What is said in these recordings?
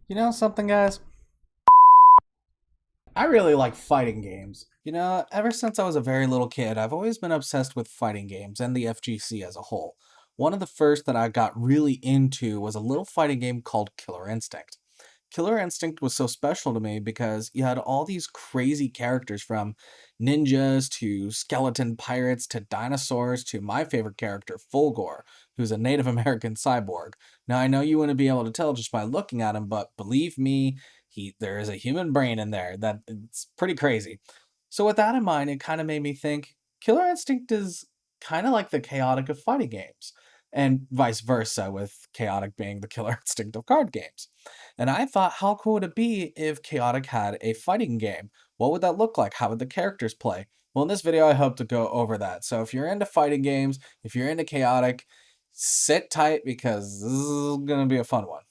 You know something, guys? I really like fighting games. Ever since I was a very little kid, I've always been obsessed with fighting games and the FGC as a whole. One of the first that I got really into was a little fighting game called Killer Instinct. Killer Instinct was so special to me because you had all these crazy characters from ninjas to skeleton pirates to dinosaurs to my favorite character, Fulgore, who's a Native American cyborg. Now, I know you wouldn't be able to tell just by looking at him, but believe me, there is a human brain in there that it's pretty crazy. So with that in mind, it kind of made me think Killer Instinct is kind of like the chaotic of fighting games, and vice versa, with chaotic being the killer instinct of card games. And I thought, how cool would it be if chaotic had a fighting game? What would that look like? How would the characters play? Well, in this video, I hope to go over that. So if you're into fighting games, if you're into chaotic, sit tight because this is going to be a fun one.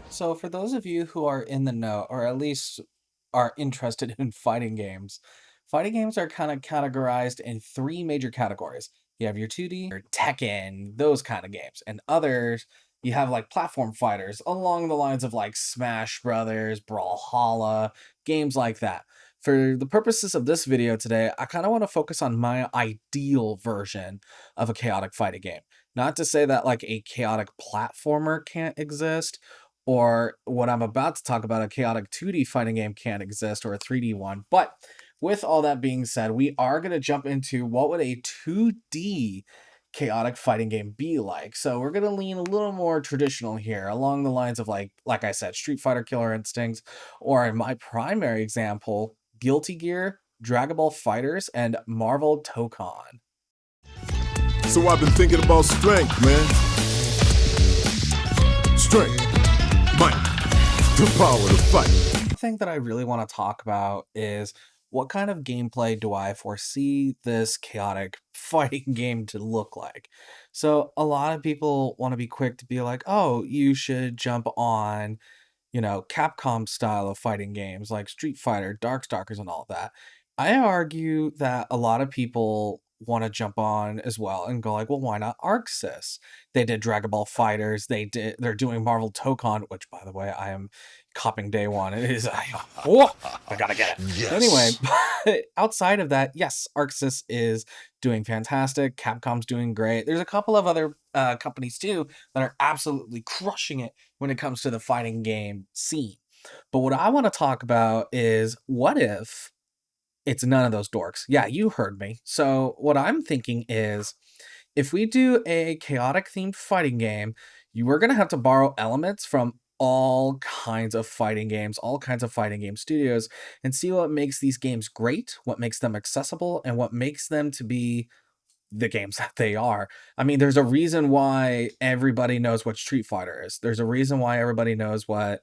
So, for those of you who are in the know, or at least are interested in fighting games are kind of categorized in three major categories. You have your 2D, your Tekken, those kind of games, and others. You have like platform fighters along the lines of like Smash Brothers, Brawlhalla, games like that. For the purposes of this video today, I kind of want to focus on my ideal version of a chaotic fighting game. Not to say that like a chaotic platformer can't exist, or what I'm about to talk about, a chaotic 2D fighting game can't exist, or a 3D one. But with all that being said, we are going to jump into what would a 2D chaotic fighting game be like. So we're going to lean a little more traditional here, along the lines of like I said, Street Fighter Killer Instinct, or in my primary example, Guilty Gear, Dragon Ball FighterZ, and Marvel Tokon. So I've been thinking about strength, man. Strength, might, the power to fight. The thing that I really want to talk about is what kind of gameplay do I foresee this chaotic fighting game to look like? So, a lot of people want to be quick to be like, oh, you should jump on, Capcom style of fighting games like Street Fighter, Darkstalkers, and all that. I argue that a lot of people want to jump on as well and go like, well, why not ArcSys? They did Dragon Ball They're doing Marvel Tokon, which by the way, I am copping day one. It is I gotta get it. Yes. Anyway, but outside of that, yes, ArcSys is doing fantastic. Capcom's doing great. There's a couple of other companies too that are absolutely crushing it when it comes to the fighting game scene. But what I want to talk about is what if it's none of those dorks? Yeah, you heard me. So what I'm thinking is if we do a chaotic themed fighting game, you are going to have to borrow elements from all kinds of fighting games, all kinds of fighting game studios, and see what makes these games great, what makes them accessible, and what makes them to be the games that they are. I mean, there's a reason why everybody knows what Street Fighter is. There's a reason why everybody knows what,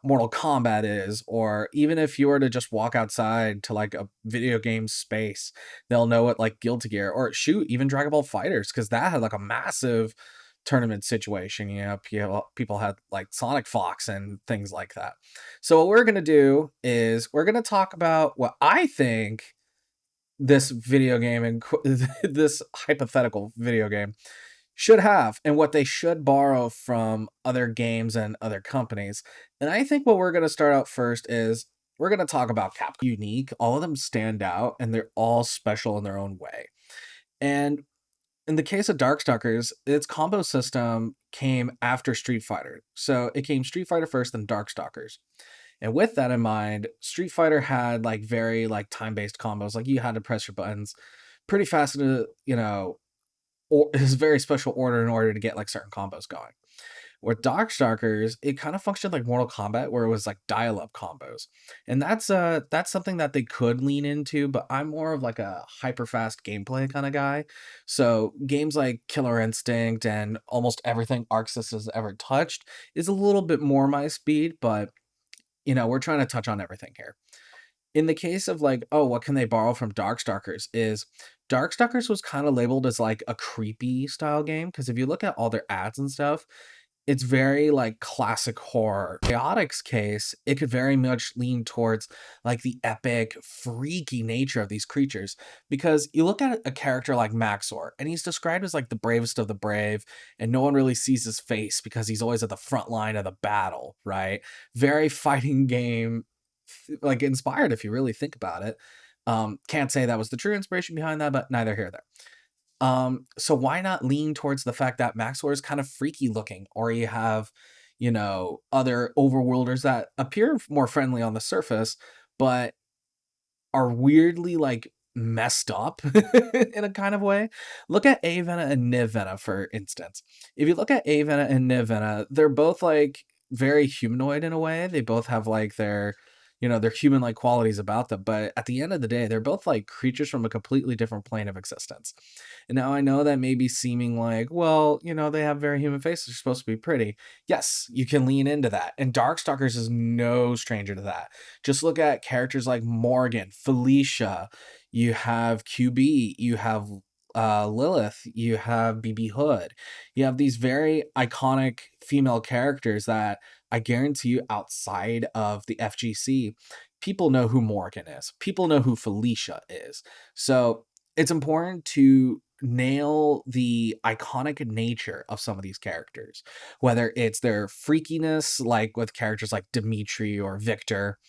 Mortal Kombat is, or even if you were to just walk outside to like a video game space, they'll know what like Guilty Gear, or shoot, even Dragon Ball FighterZ, because that had like a massive tournament situation. People had like Sonic Fox and things like that. So what we're gonna do is we're gonna talk about what I think this video game and this hypothetical video game should have, and what they should borrow from other games and other companies. And I think what we're going to start out first is we're going to talk about Capcom. Unique, all of them stand out, and they're all special in their own way. And in the case of Darkstalkers, its combo system came after Street Fighter. So it came Street Fighter first, then Darkstalkers. And with that in mind, Street Fighter had like very like time-based combos. Like you had to press your buttons pretty fast to, or his very special order in order to get like certain combos going. With Darkstalkers, it kind of functioned like Mortal Kombat, where it was like dial-up combos, and that's something that they could lean into. But I'm more of like a hyper fast gameplay kind of guy, so games like Killer Instinct and almost everything ArcSys has ever touched is a little bit more my speed. But we're trying to touch on everything here. In the case of like, oh, what can they borrow from Darkstalkers is Darkstalkers was kind of labeled as like a creepy style game because if you look at all their ads and stuff, it's very like classic horror. Chaotic's case, it could very much lean towards like the epic, freaky nature of these creatures. Because you look at a character like Maxor, and he's described as like the bravest of the brave, and no one really sees his face because he's always at the front line of the battle, right? Very fighting game, like inspired if you really think about it. Can't say that was the true inspiration behind that, but neither here nor there. So why not lean towards the fact that Maxwell is kind of freaky looking, or you have, other overworlders that appear more friendly on the surface, but are weirdly like messed up in a kind of way. Look at Avena and Nivena, for instance. If you look at Avena and Nivena, they're both like very humanoid in a way. They both have like their human like qualities about them. But at the end of the day, they're both like creatures from a completely different plane of existence. And now I know that may be seeming like, well, they have very human faces. They're supposed to be pretty. Yes, you can lean into that. And Darkstalkers is no stranger to that. Just look at characters like Morgan, Felicia, you have QB, you have Lilith, you have BB Hood. You have these very iconic female characters that I guarantee you outside of the FGC, people know who Morgan is. People know who Felicia is. So it's important to nail the iconic nature of some of these characters, whether it's their freakiness, like with characters like Dimitri or Victor,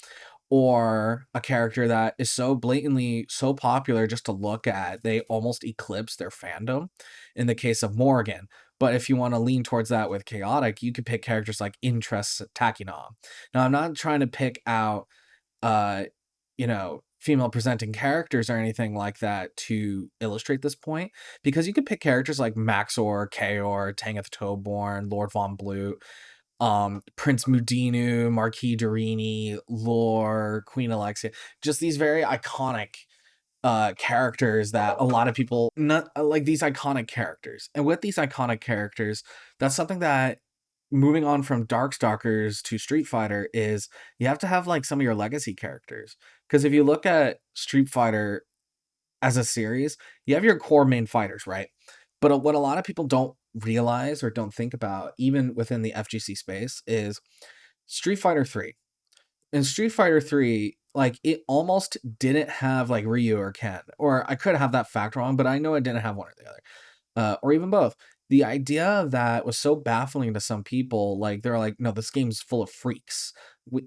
or a character that is so blatantly so popular just to look at, they almost eclipse their fandom in the case of Morgan. But if you want to lean towards that with Chaotic, you could pick characters like Interest Takinom. Now, I'm not trying to pick out, uh, female presenting characters or anything like that to illustrate this point, because you could pick characters like Maxor, Kaor, Tanith Toborn, Lord Von Blute, Prince Mudinu, Marquis Durini, Lore, Queen Alexia, just these very iconic characters that a lot of people not like these iconic characters. And with these iconic characters, that's something that moving on from Darkstalkers to Street Fighter is you have to have like some of your legacy characters. Because if you look at Street Fighter as a series, you have your core main fighters, right? But what a lot of people don't realize or don't think about, even within the FGC space, is Street Fighter 3. In Street Fighter 3, like it almost didn't have like Ryu or Ken. Or I could have that fact wrong, but I know it didn't have one or the other. Or even both. The idea of that was so baffling to some people. Like they're like, no, this game's full of freaks.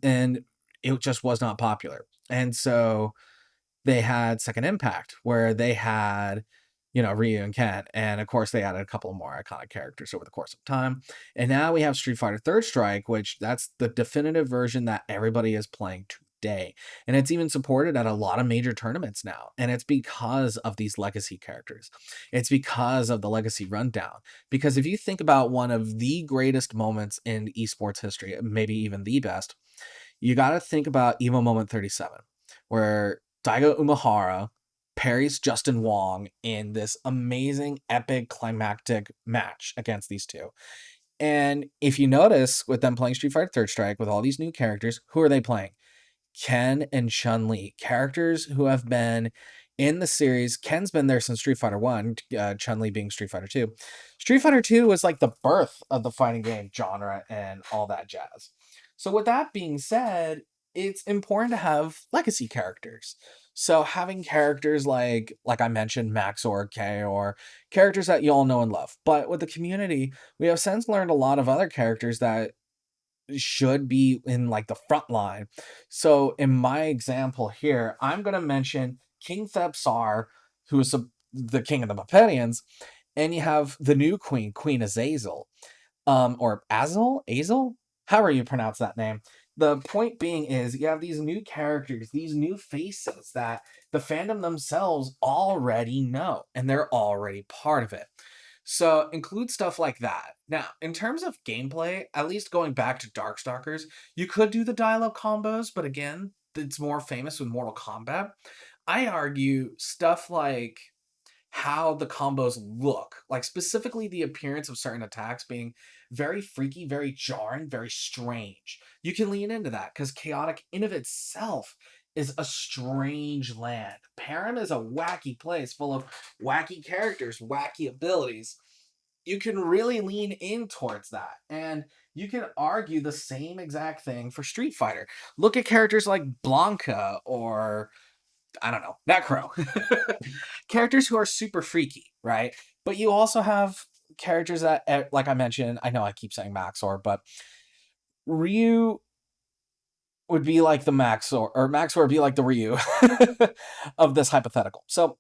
And it just was not popular. And so they had Second Impact, where they had, Ryu and Ken. And of course, they added a couple more iconic characters over the course of time. And now we have Street Fighter Third Strike, which that's the definitive version that everybody is playing today. And it's even supported at a lot of major tournaments now. And it's because of these legacy characters. It's because of the legacy rundown. Because if you think about one of the greatest moments in esports history, maybe even the best, you got to think about Evo Moment 37, where Daigo Umehara parries Justin Wong in this amazing, epic, climactic match against these two. And if you notice, with them playing Street Fighter Third Strike with all these new characters, who are they playing? Ken and Chun-Li, characters who have been in the series. Ken's been there since Street Fighter 1, Chun-Li being Street Fighter 2. Street Fighter 2 was like the birth of the fighting game genre and all that jazz. So with that being said, it's important to have legacy characters. So having characters like I mentioned, Max or K, or characters that you all know and love. But with the community, we have since learned a lot of other characters that should be in like the front line. So in my example here, I'm going to mention King Thepsar, who is the king of the Mepedians, and you have the new queen, Queen Azazel, or Azel, however you pronounce that name. The point being is you have these new characters, these new faces that the fandom themselves already know, and they're already part of it. So include stuff like that. Now, in terms of gameplay, at least going back to Darkstalkers, you could do the dial-up combos, but again, it's more famous with Mortal Kombat. I argue stuff like how the combos look, like specifically the appearance of certain attacks being very freaky, very jarring, very strange. You can lean into that because Chaotic in of itself is a strange land. Param is a wacky place full of wacky characters, wacky abilities. You can really lean in towards that. And you can argue the same exact thing for Street Fighter. Look at characters like Blanca or, I don't know, Necro. Characters who are super freaky, right? But you also have characters that, like I mentioned, I know I keep saying Maxor, but Ryu would be like the Maxor, or Maxor would be like the Ryu of this hypothetical. So,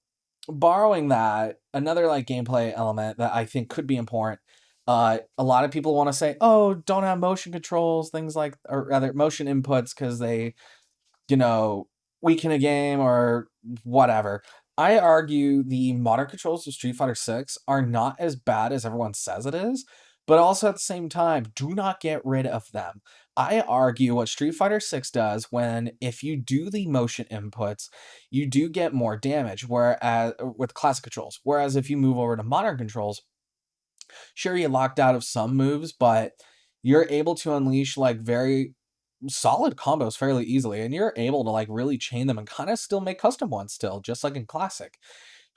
borrowing that, another like gameplay element that I think could be important. A lot of people want to say, "Oh, don't have motion controls, things like, or rather, motion inputs, because they, you know, weaken a game or whatever." I argue the modern controls of Street Fighter 6 are not as bad as everyone says it is, but also at the same time, do not get rid of them. I argue what Street Fighter 6 does, when if you do the motion inputs, you do get more damage, whereas with classic controls. Whereas if you move over to modern controls, sure, you're locked out of some moves, but you're able to unleash like very solid combos fairly easily, and you're able to like really chain them and kind of still make custom ones still, just like in classic.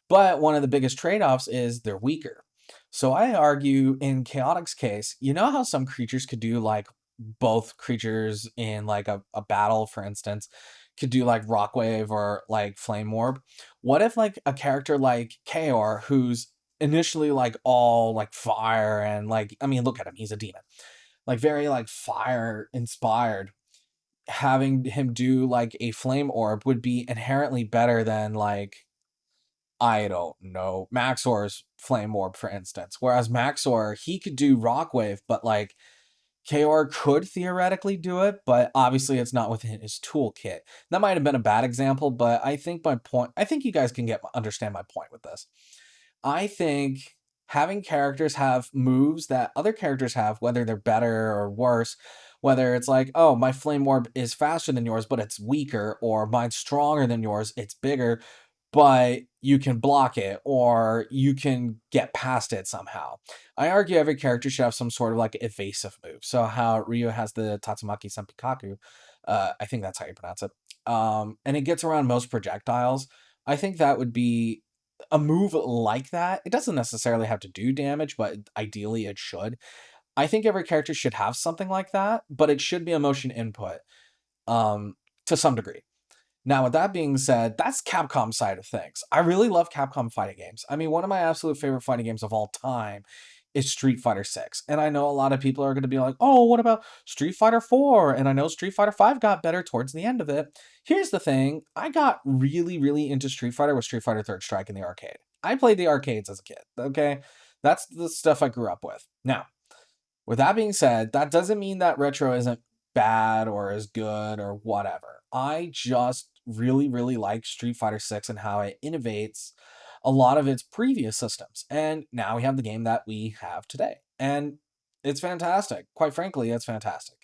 But one of the biggest trade-offs is they're weaker. So I argue in Chaotix's case, you know how some creatures could do like, both creatures in like a battle, for instance, could do like Rock Wave or like Flame Orb. What if like a character like Kaor, who's initially like all like fire and like, I mean, look at him, he's a demon. Like very like fire inspired, having him do like a flame orb would be inherently better than like, I don't know, Maxor's flame orb, for instance. Whereas Maxor, he could do rock wave, but like KR could theoretically do it, but obviously it's not within his toolkit. That might have been a bad example, but I think my point, I think you guys can understand my point with this. I think having characters have moves that other characters have, whether they're better or worse, whether it's like, oh, my flame orb is faster than yours, but it's weaker, or mine's stronger than yours, it's bigger, but you can block it, or you can get past it somehow. I argue every character should have some sort of like evasive move. So how Ryu has the Tatsumaki Senpikaku, I think that's how you pronounce it. And it gets around most projectiles. I think that would be a move like that. It doesn't necessarily have to do damage, but ideally it should. I think every character should have something like that, but it should be a motion input, um, to some degree. Now, with that being said, that's Capcom's side of things. I really love Capcom fighting games. I mean, one of my absolute favorite fighting games of all time is Street Fighter 6. And I know a lot of people are going to be like, oh, what about Street Fighter 4? And I know Street Fighter 5 got better towards the end of it. Here's the thing, I got really, really into Street Fighter with Street Fighter Third Strike in the arcade. I played the arcades as a kid, okay? That's the stuff I grew up with. Now, with that being said, that doesn't mean that retro isn't bad or is good or whatever. I just really, really like Street Fighter 6 and how it innovates a lot of its previous systems. And now we have the game that we have today. And it's fantastic. Quite frankly, it's fantastic.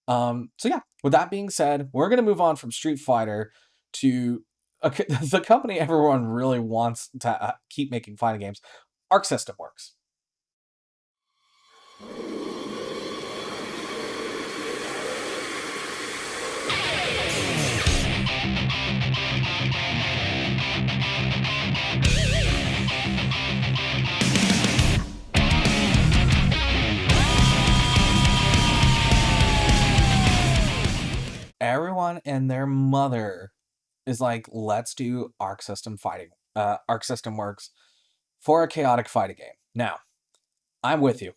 So yeah, with that being said, we're going to move on from Street Fighter to the company everyone really wants to keep making fighting games, Arc System Works. Everyone and their mother is like, let's do Arc System Works for a chaotic fighting game. Now, I'm with you.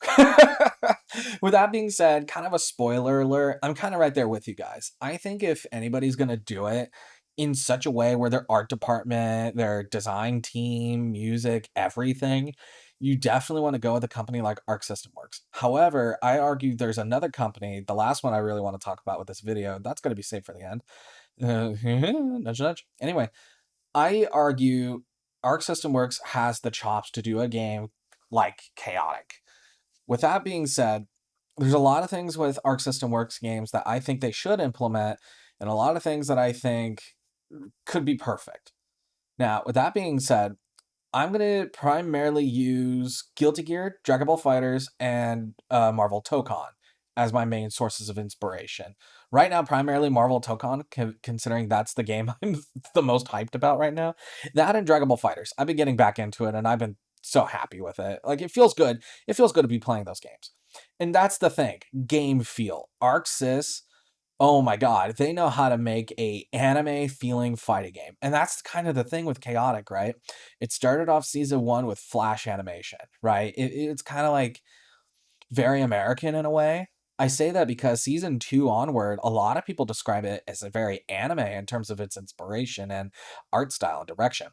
With that being said, kind of a spoiler alert, I'm kind of right there with you guys. I think if anybody's going to do it in such a way where their art department, their design team, music, everything, you definitely want to go with a company like Arc System Works. However, I argue there's another company, the last one I really want to talk about with this video, that's going to be saved for the end. Nudge, nudge. Anyway, I argue Arc System Works has the chops to do a game like Chaotic. With that being said, there's a lot of things with Arc System Works games that I think they should implement, and a lot of things that I think could be perfect. Now, with that being said, I'm going to primarily use Guilty Gear, Dragon Ball FighterZ, and Marvel Tokon as my main sources of inspiration. Right now, primarily Marvel Tokon, considering that's the game I'm the most hyped about right now. That and Dragon Ball Fighters. I've been getting back into it, and I've been so happy with it. Like, it feels good. It feels good to be playing those games. And that's the thing. Game feel. Arc Sys, oh my god, they know how to make a anime feeling fighting game. And that's kind of the thing with Chaotic, right? It started off season 1 with flash animation, right? It's kind of like very American in a way. I say that because season 2 onward, a lot of people describe it as a very anime in terms of its inspiration and art style and direction.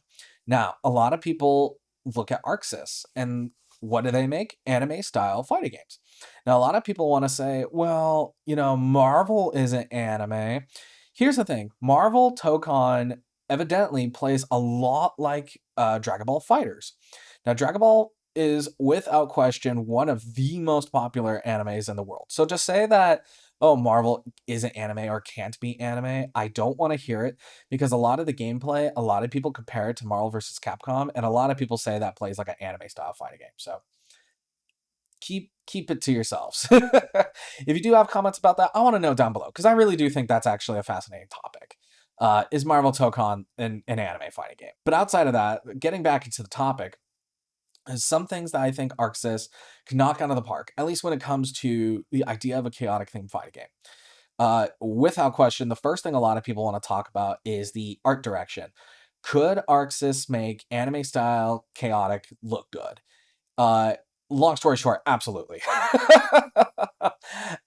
Now, a lot of people look at ArcSys and what do they make? Anime style fighting games. Now, a lot of people want to say, well, Marvel isn't anime. Here's the thing. Marvel Tokon evidently plays a lot like Dragon Ball Fighters. Now, Dragon Ball is without question one of the most popular animes in the world. So to say that, oh, Marvel isn't anime or can't be anime, I don't want to hear it because a lot of the gameplay, a lot of people compare it to Marvel versus Capcom, and a lot of people say that plays like an anime style fighting game. So keep it to yourselves. If you do have comments about that, I want to know down below because I really do think that's actually a fascinating topic. Is Marvel Tokon an anime fighting game? But outside of that, getting back into the topic, is some things that I think ArcSys can knock out of the park, at least when it comes to the idea of a chaotic themed fighting game. Without question, the first thing a lot of people want to talk about is the art direction. Could ArcSys make anime style chaotic look good? Long story short, absolutely.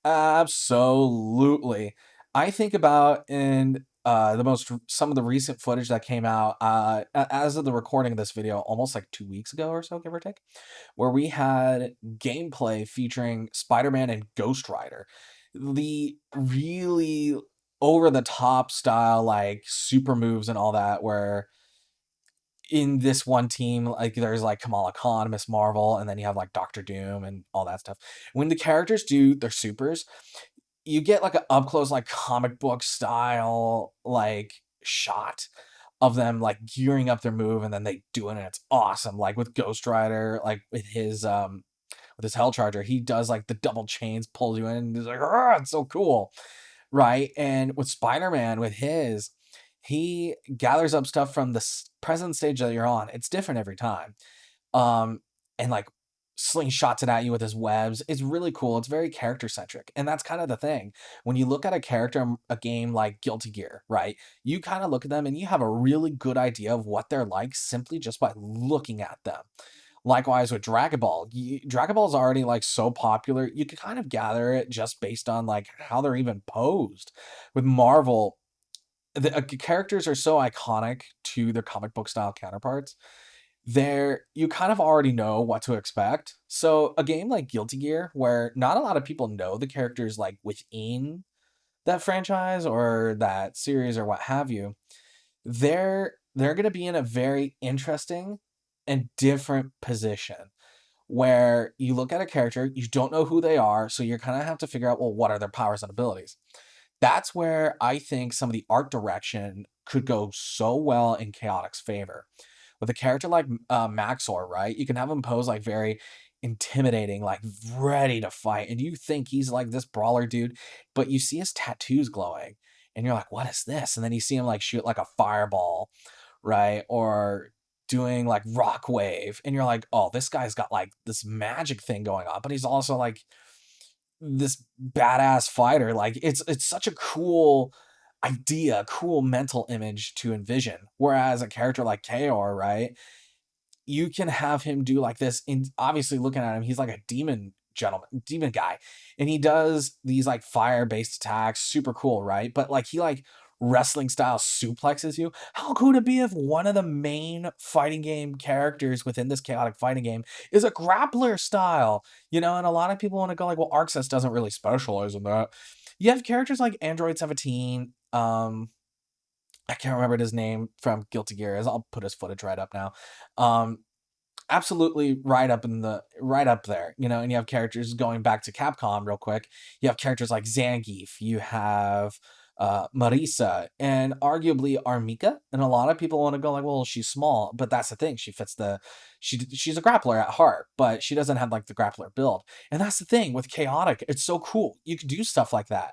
Absolutely. I think about in some of the recent footage that came out as of the recording of this video almost like 2 weeks ago or so, give or take, where we had gameplay featuring Spider-Man and Ghost Rider. The really over the top style, like super moves and all that, where in this one team, like there's like Kamala Khan, Miss Marvel, and then you have like Doctor Doom and all that stuff. When the characters do their supers, you get like an up close, like comic book style, like shot of them like gearing up their move, and then they do it, and it's awesome. Like with Ghost Rider, like with his Hell Charger, he does like the double chains, pulls you in, and he's like, "Ah, it's so cool." Right? And with Spider-Man, with his, he gathers up stuff from the present stage that you're on. It's different every time. And like slingshots it at you with his webs. It's really cool. It's very character centric. And that's kind of the thing. When you look at a character in a game like Guilty Gear, right? You kind of look at them and you have a really good idea of what they're like simply just by looking at them. Likewise with Dragon Ball. Dragon Ball is already like so popular, you can kind of gather it just based on like how they're even posed. With Marvel, the characters are so iconic to their comic book style counterparts. There, you kind of already know what to expect. So a game like Guilty Gear, where not a lot of people know the characters like within that franchise or that series or what have you, they're going to be in a very interesting and different position where you look at a character, you don't know who they are, so you're kind of have to figure out, well, what are their powers and abilities. That's where I think some of the art direction could go so well in Chaotic's favor. With a character like Maxor, right? You can have him pose like very intimidating, like ready to fight, and you think he's like this brawler dude, but you see his tattoos glowing, and you're like, "What is this?" And then you see him like shoot like a fireball, right? Or doing like rock wave, and you're like, "Oh, this guy's got like this magic thing going on," but he's also like this badass fighter. Like it's such a cool idea, cool mental image to envision. Whereas a character like Kaor, right? You can have him do like this. And obviously, looking at him, he's like a demon guy, and he does these like fire based attacks, super cool, right? But like he like wrestling style suplexes you. How cool would it be if one of the main fighting game characters within this chaotic fighting game is a grappler style? And a lot of people want to go like, well, ArcSys doesn't really specialize in that. You have characters like Android 17. I can't remember his name from Guilty Gear. I'll put his footage right up now. Absolutely right up there, and you have characters going back to Capcom real quick. You have characters like Zangief, you have Marisa, and arguably Armika. And a lot of people want to go like, well, she's small, but that's the thing. She fits she's a grappler at heart, but she doesn't have like the grappler build. And that's the thing with Chaotic. It's so cool. You can do stuff like that.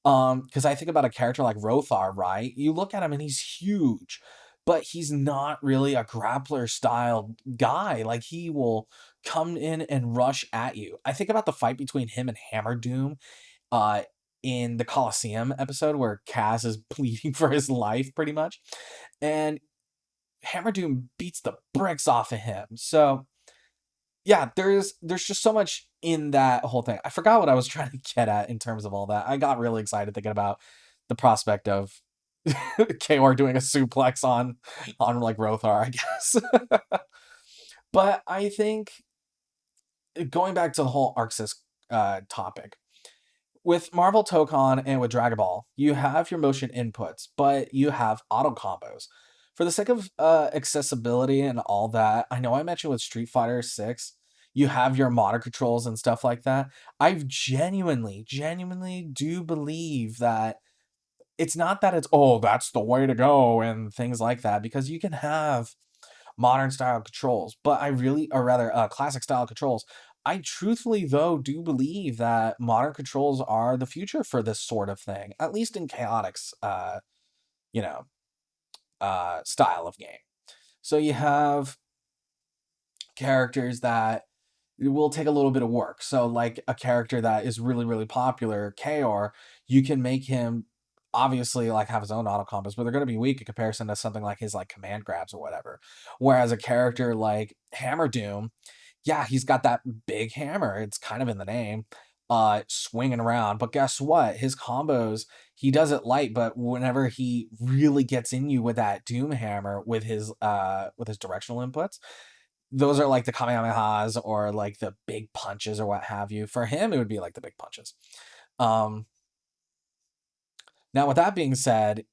Because I think about a character like Rothar, right? You look at him and he's huge, but he's not really a grappler style guy. Like he will come in and rush at you. I think about the fight between him and Hammer Doom uh in the Colosseum episode where Kaz is pleading for his life pretty much. And Hammer Doom beats the bricks off of him. So yeah, there's just so much in that whole thing. I forgot what I was trying to get at in terms of all that. I got really excited thinking about the prospect of KOR doing a suplex on like Rothar, I guess. But I think going back to the whole Arxis topic, with Marvel Tokon and with Dragon Ball, you have your motion inputs, but you have auto combos. For the sake of accessibility and all that, I know I mentioned with Street Fighter 6, you have your motor controls and stuff like that. I genuinely do believe that it's not that it's, oh, that's the way to go and things like that, because you can have modern style controls, but I really, or rather, classic style controls. I truthfully, though, do believe that modern controls are the future for this sort of thing, at least in Chaotix's, you know, style of game. So you have characters that will take a little bit of work. So, like a character that is really popular, KOR, you can make him obviously like have his own auto combos, but they're going to be weak in comparison to something like his like command grabs or whatever. Whereas a character like Hammer Doom, yeah, he's got that big hammer. It's kind of in the name, swinging around. But guess what? His combos, he does it light, but whenever he really gets in you with that Doom hammer with his directional inputs, those are like the Kamehamehas or like the big punches or what have you. For him, it would be like the big punches. Now, with that being said,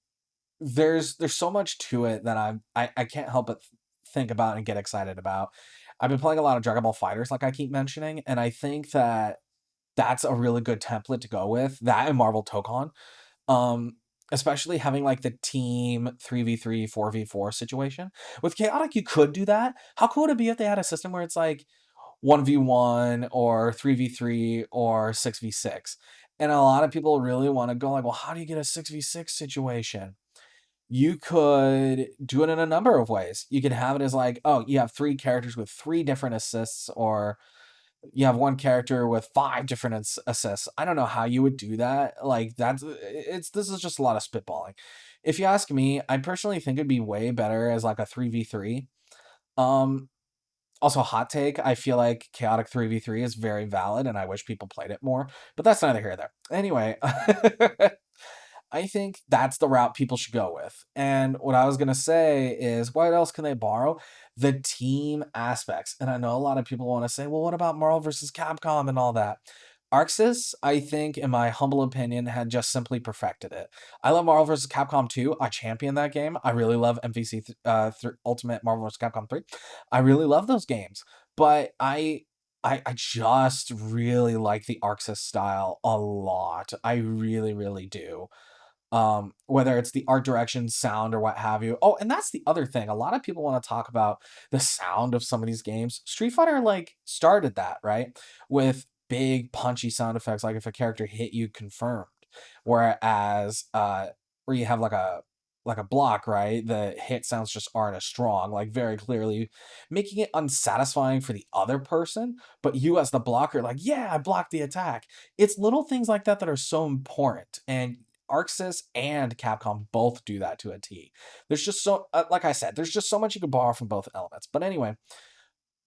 there's so much to it that I can't help but think about and get excited about. I've been playing a lot of Dragon Ball Fighters, like I keep mentioning, and I think that that's a really good template to go with. That and Marvel Tokon. Especially having like the team 3v3, 4v4 situation. With Chaotic, you could do that. How cool would it be if they had a system where it's like 1v1 or 3v3 or 6v6? And a lot of people really want to go like, well, how do you get a 6v6 situation? You could do it in a number of ways. You could have it as like, oh, you have 3 characters with 3 different assists, or you have 1 character with 5 different assists. I don't know how you would do that. Like this is just a lot of spitballing. If you ask me, I personally think it'd be way better as like a 3v3. Also, hot take, I feel like Chaotic 3v3 is very valid and I wish people played it more, but that's neither here nor there. Anyway, I think that's the route people should go with. And what I was going to say is, what else can they borrow? The team aspects. And I know a lot of people want to say, well, what about Marvel versus Capcom and all that? Arxis, I think, in my humble opinion, had just simply perfected it. I love Marvel vs. Capcom 2. I champion that game. I really love MVC Ultimate Marvel vs. Capcom 3. I really love those games. But I just really like the Arxis style a lot. I really do. Whether it's the art direction, sound, or what have you. Oh, and that's the other thing. A lot of people want to talk about the sound of some of these games. Street Fighter like started that, right? With big punchy sound effects, like if a character hit you confirmed. Whereas where you have like a block, right? The hit sounds just aren't as strong, like very clearly making it unsatisfying for the other person, but you as the blocker, like, yeah, I blocked the attack. It's little things like that that are so important. And Arxis and Capcom both do that to a T. There's just so, like I said, there's just so much you can borrow from both elements. But anyway,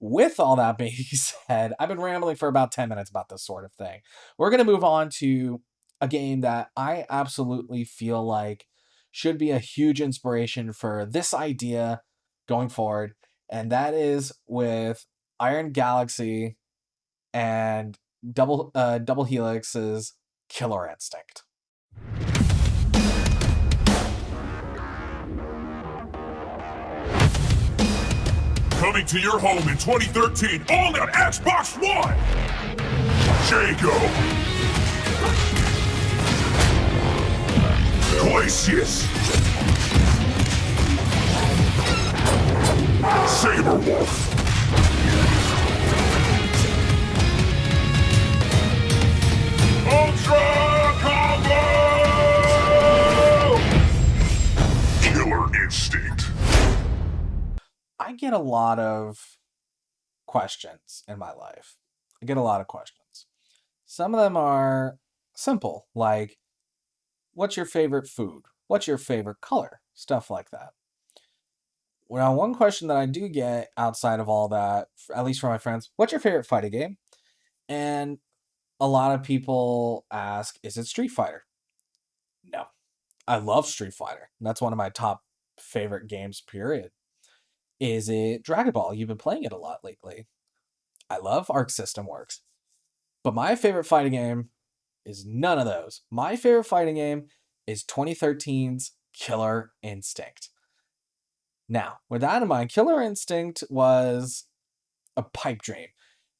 with all that being said, I've been rambling for about 10 minutes about this sort of thing. We're going to move on to a game that I absolutely feel like should be a huge inspiration for this idea going forward. And that is with Iron Galaxy and Double Helix's Killer Instinct. Coming to your home in 2013, only on Xbox One! Jago! Glacius! Saberwolf! Ultra Combo! get a lot of questions in my life. I get a lot of questions. Some of them are simple, like, what's your favorite food? What's your favorite color? Stuff like that. Well, one question that I do get outside of all that, at least from my friends, what's your favorite fighting game? And a lot of people ask, is it Street Fighter? No. I love Street Fighter. That's one of my top favorite games, period. Is it Dragon Ball? You've been playing it a lot lately. I love Arc System Works. But my favorite fighting game is none of those. My favorite fighting game is 2013's Killer Instinct. Now, with that in mind, Killer Instinct was a pipe dream.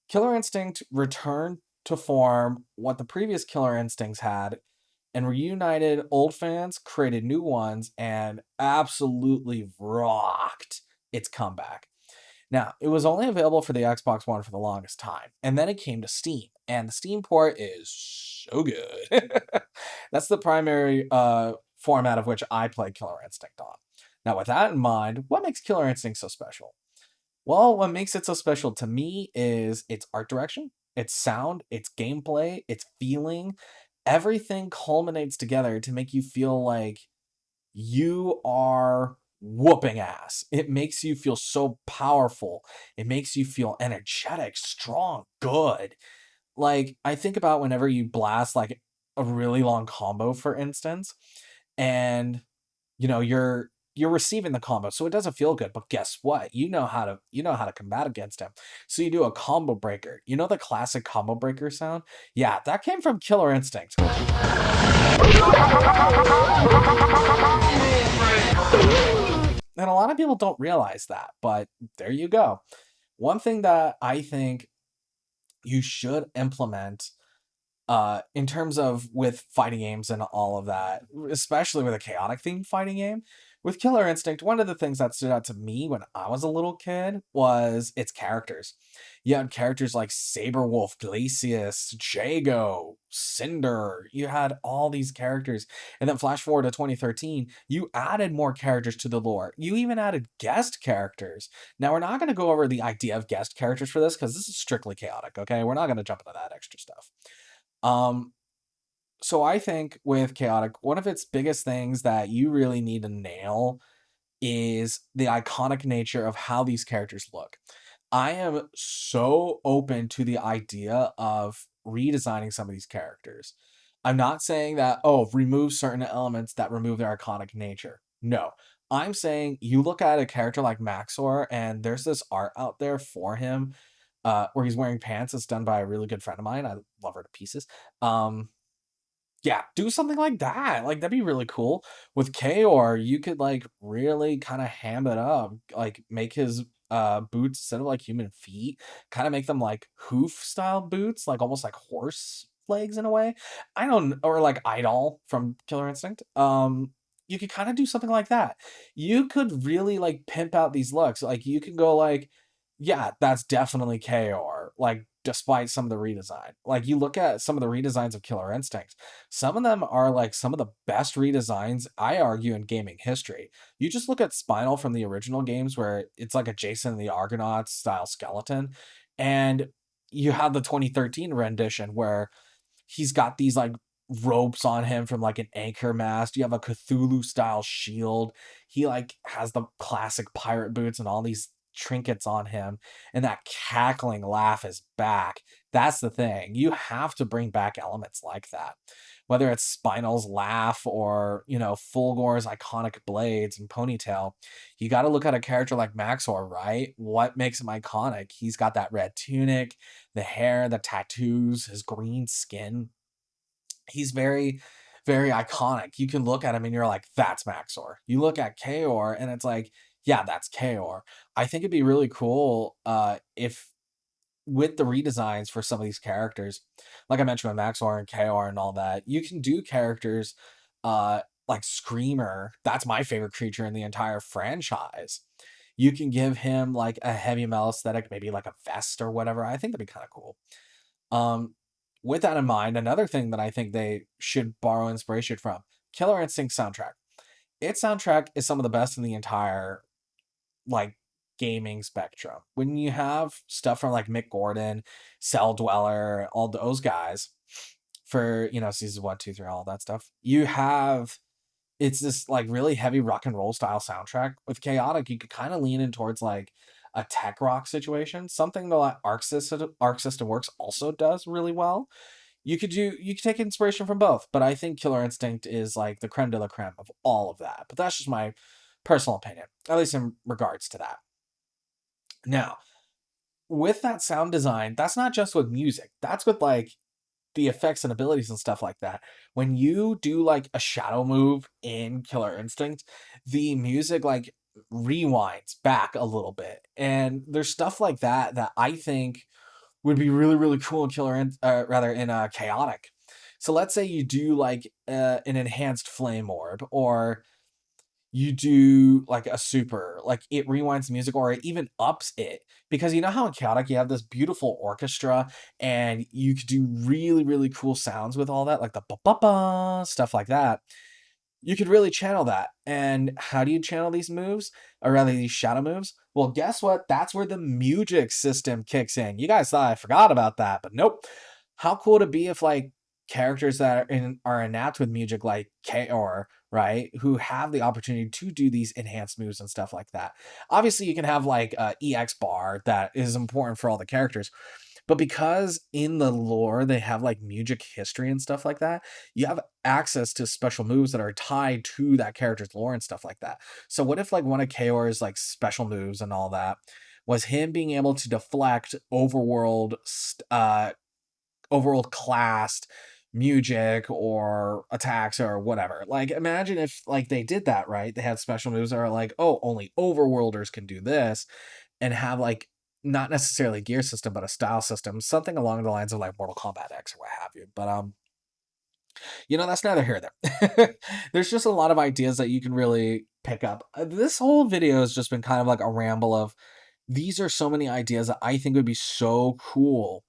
Killer Instinct returned to form what the previous Killer Instincts had and reunited old fans, created new ones, and absolutely rocked its comeback. Now, it was only available for the Xbox One for the longest time, and then it came to Steam, and the Steam port is so good. That's the primary format of which I play Killer Instinct on. Now, with that in mind, what makes Killer Instinct so special? Well, what makes it so special to me is its art direction, its sound, its gameplay, its feeling. Everything culminates together to make you feel like you are whooping ass. It makes you feel so powerful. It makes you feel energetic, strong, good. Like, I think about whenever you blast like a really long combo, for instance, and you're receiving the combo, so it doesn't feel good. But guess what? You know how to combat against him. So you do a combo breaker. You know the classic combo breaker sound? Yeah, that came from Killer Instinct. And a lot of people don't realize that, but there you go. One thing that I think you should implement in terms of with fighting games and all of that, especially with a chaotic themed fighting game. With Killer Instinct, one of the things that stood out to me when I was a little kid was its characters. You had characters like Saberwolf, Glacius, Jago, Cinder. You had all these characters. And then flash forward to 2013, you added more characters to the lore. You even added guest characters. Now, we're not going to go over the idea of guest characters for this because this is strictly chaotic, okay? We're not going to jump into that extra stuff. Um, so I think with Chaotic, one of its biggest things that you really need to nail is the iconic nature of how these characters look. I am so open to the idea of redesigning some of these characters. I'm not saying that, oh, remove certain elements that remove their iconic nature. No. I'm saying you look at a character like Maxor, and there's this art out there for him where he's wearing pants. It's done by a really good friend of mine. I love her to pieces. Yeah, do something like that. Like, that'd be really cool. With Kaor, you could like really kind of ham it up, like make his boots instead of like human feet, kind of make them like hoof style boots, like almost like horse legs in a way. I don't or like Idol from Killer Instinct. You could kind of do something like that. You could really like pimp out these looks. Like you could go like, yeah, that's definitely Kaor. Like despite some of the redesign. Like you look at some of the redesigns of Killer Instinct, some of them are like some of the best redesigns, I argue, in gaming history. You just look at Spinal from the original games where it's like a Jason and the Argonauts style skeleton. And you have the 2013 rendition where he's got these like ropes on him from like an anchor mast. You have a Cthulhu style shield. He like has the classic pirate boots and all these trinkets on him, and that cackling laugh is back. That's the thing. You have to bring back elements like that. Whether it's Spinal's laugh or, Fulgore's iconic blades and ponytail, you got to look at a character like Maxor, right? What makes him iconic? He's got that red tunic, the hair, the tattoos, his green skin. He's very, very iconic. You can look at him and you're like, that's Maxor. You look at Kaor and it's like, yeah, that's Kaor. I think it'd be really cool if with the redesigns for some of these characters, like I mentioned with Maxor and Kaor and all that, you can do characters like Screamer. That's my favorite creature in the entire franchise. You can give him like a heavy metal aesthetic, maybe like a vest or whatever. I think that'd be kind of cool. Um, with that in mind, another thing that I think they should borrow inspiration from, Killer Instinct soundtrack. Its soundtrack is some of the best in the entire like gaming spectrum. When you have stuff from like Mick Gordon, Cell Dweller, all those guys for, seasons 1, 2, 3, all that stuff, you have it's this like really heavy rock and roll style soundtrack. With Chaotic, you could kind of lean in towards like a tech rock situation, something that Arc System Works also does really well. You could take inspiration from both, but I think Killer Instinct is like the creme de la creme of all of that. But that's just my personal opinion, at least in regards to that. Now, with that sound design, that's not just with music. That's with like the effects and abilities and stuff like that. When you do like a shadow move in Killer Instinct, the music like rewinds back a little bit. And there's stuff like that that I think would be really, really cool in Chaotic. So let's say you do like an enhanced flame orb, or you do like a super, like it rewinds the music, or it even ups it. Because you know how in Chaotic you have this beautiful orchestra and you could do really, really cool sounds with all that, like the ba ba ba, stuff like that. You could really channel that. And how do you channel these moves? Or rather, these shadow moves? Well, guess what? That's where the music system kicks in. You guys thought I forgot about that, but nope. How cool would it be if, like, characters that are enact with music, like Kaor, right, who have the opportunity to do these enhanced moves and stuff like that? Obviously, you can have, like, a EX bar that is important for all the characters, but because in the lore they have like music history and stuff like that, you have access to special moves that are tied to that character's lore and stuff like that. So what if like one of Kaor's like special moves and all that was him being able to deflect overworld classed music or attacks or whatever. Like imagine if like they did that, right? They had special moves that are like, oh, only overworlders can do this, and have like not necessarily a gear system, but a style system, something along the lines of like Mortal Kombat X or what have you. But that's neither here nor there. There's just a lot of ideas that you can really pick up. This whole video has just been kind of like a ramble of these are so many ideas that I think would be so cool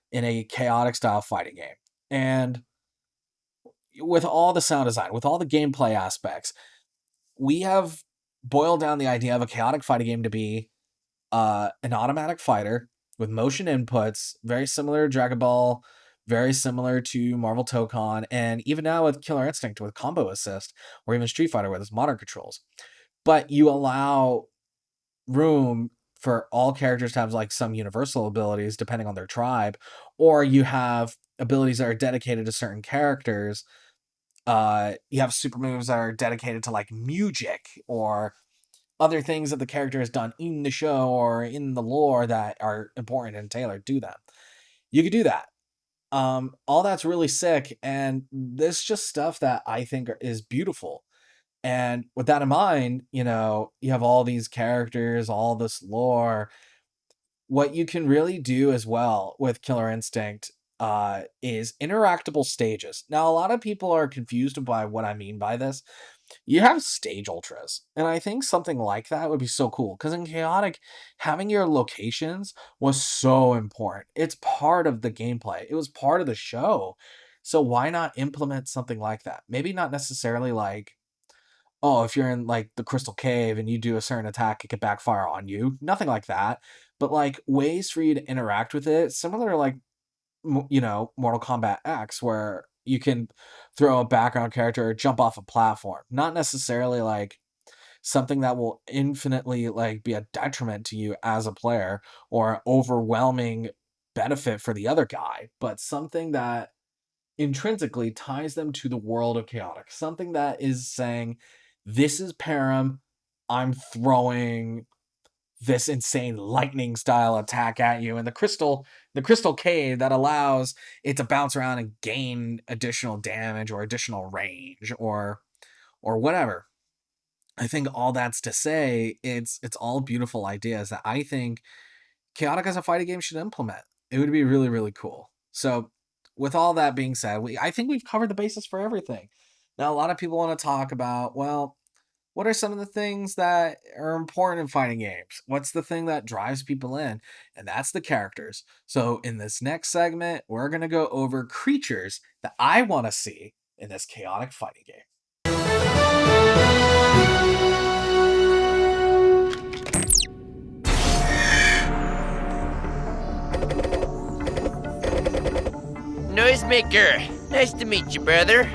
in a chaotic style fighting game. And with all the sound design, with all the gameplay aspects, we have boiled down the idea of a chaotic fighting game to be an automatic fighter with motion inputs, very similar to Dragon Ball, very similar to Marvel Tokon, and even now with Killer Instinct with combo assist, or even Street Fighter with its modern controls. But you allow room for all characters to have like some universal abilities depending on their tribe, or you have abilities that are dedicated to certain characters. You have super moves that are dedicated to like music or other things that the character has done in the show or in the lore that are important and tailored to them. You could do that. All that's really sick, and this just stuff that I think is beautiful. And with that in mind, you have all these characters, all this lore. What you can really do as well with Killer Instinct is interactable stages. Now, a lot of people are confused by what I mean by this. You have stage ultras, and I think something like that would be so cool, because in Chaotic, having your locations was so important. It's part of the gameplay. It was part of the show. So why not implement something like that? Maybe not necessarily like, oh, if you're in like the Crystal Cave and you do a certain attack, it could backfire on you. Nothing like that. But like ways for you to interact with it, similar to like Mortal Kombat X, where you can throw a background character or jump off a platform. Not necessarily like something that will infinitely like be a detriment to you as a player or overwhelming benefit for the other guy, but something that intrinsically ties them to the world of Chaotic. Something that is saying, this is Param, I'm throwing this insane lightning style attack at you, and the crystal cave that allows it to bounce around and gain additional damage or additional range or whatever. I think all that's to say it's all beautiful ideas that I think Chaotic as a fighting game should implement. It would be really, really cool. So with all that being said, I think we've covered the basis for everything. Now a lot of people want to talk about, well, what are some of the things that are important in fighting games? What's the thing that drives people in? And that's the characters. So in this next segment, we're going to go over creatures that I want to see in this chaotic fighting game. Noisemaker. Nice to meet you, brother.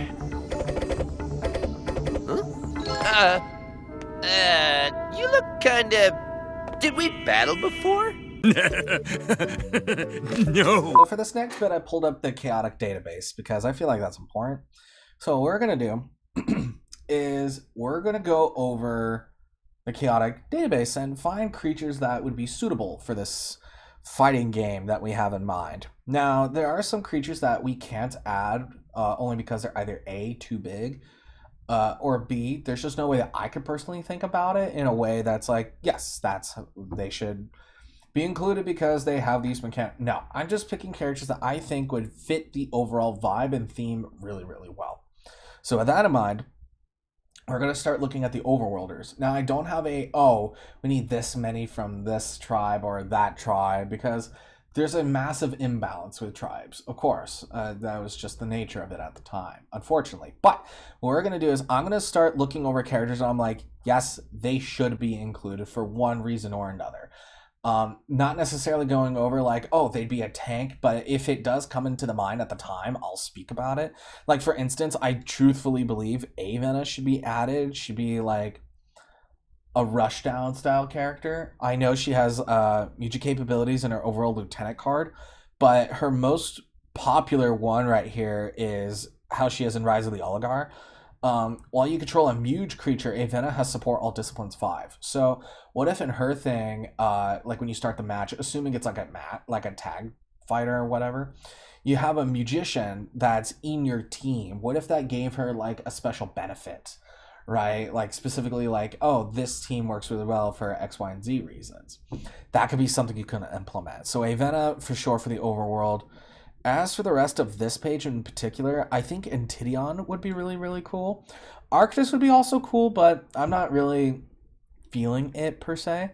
Huh? You look kinda... Did we battle before? No. So for this next bit, I pulled up the chaotic database because I feel like that's important. So what we're going to do is we're going to go over the chaotic database and find creatures that would be suitable for this fighting game that we have in mind. Now, there are some creatures that we can't add only because they're either A, too big, or B, there's just no way that I could personally think about it in a way that's like, yes, they should be included because they have these mechanics. No, I'm just picking characters that I think would fit the overall vibe and theme really, really well. So with that in mind, we're going to start looking at the overworlders. Now, I don't have we need this many from this tribe or that tribe because there's a massive imbalance with tribes. Of course, that was just the nature of it at the time, unfortunately. But what we're going to do is I'm going to start looking over characters and I'm like, yes, they should be included for one reason or another. Not necessarily going over like, oh, they'd be a tank, but if it does come into the mind at the time, I'll speak about it. Like, for instance, I truthfully believe Avena should be added. She'd be like a rushdown style character. I know she has Muji capabilities in her overall lieutenant card, but her most popular one right here is how she is in Rise of the Oligar. While you control a Muge creature, Avena has support all disciplines 5. So what if in her thing, like when you start the match, assuming it's like a tag fighter or whatever, you have a magician that's in your team. What if that gave her like a special benefit, right? Like specifically like, oh, this team works really well for X, Y, and Z reasons. That could be something you can implement. So Avena for sure for the overworld. As for the rest of this page in particular, I think Antidion would be really, really cool. Arctis would be also cool, but I'm not really feeling it per se.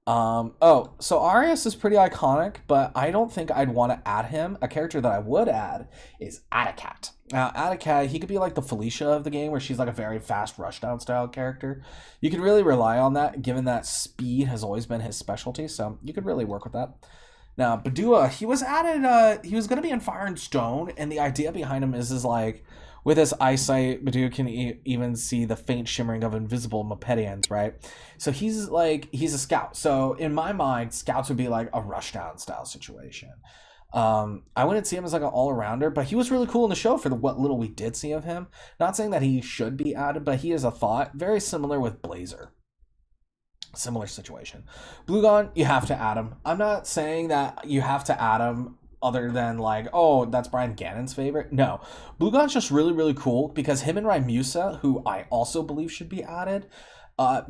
So Arius is pretty iconic, but I don't think I'd want to add him. A character that I would add is Atacat. Now, Atacat, he could be like the Felicia of the game, where she's like a very fast rushdown style character. You could really rely on that, given that speed has always been his specialty, so you could really work with that. Now, Badua, he was added, he was going to be in Fire and Stone, and the idea behind him is like, with his eyesight, Badua can even see the faint shimmering of invisible Mopedians, right? So he's a scout. So in my mind, scouts would be like a rushdown style situation. I wouldn't see him as like an all-arounder, but he was really cool in the show for what little we did see of him. Not saying that he should be added, but he is a thought. Very similar with Blazer. Similar situation. Bluegon, you have to add him. I'm not saying that you have to add him other than like, oh, that's Brian Gannon's favorite. No. Bluegon's just really, really cool because him and Raimusa, who I also believe should be added,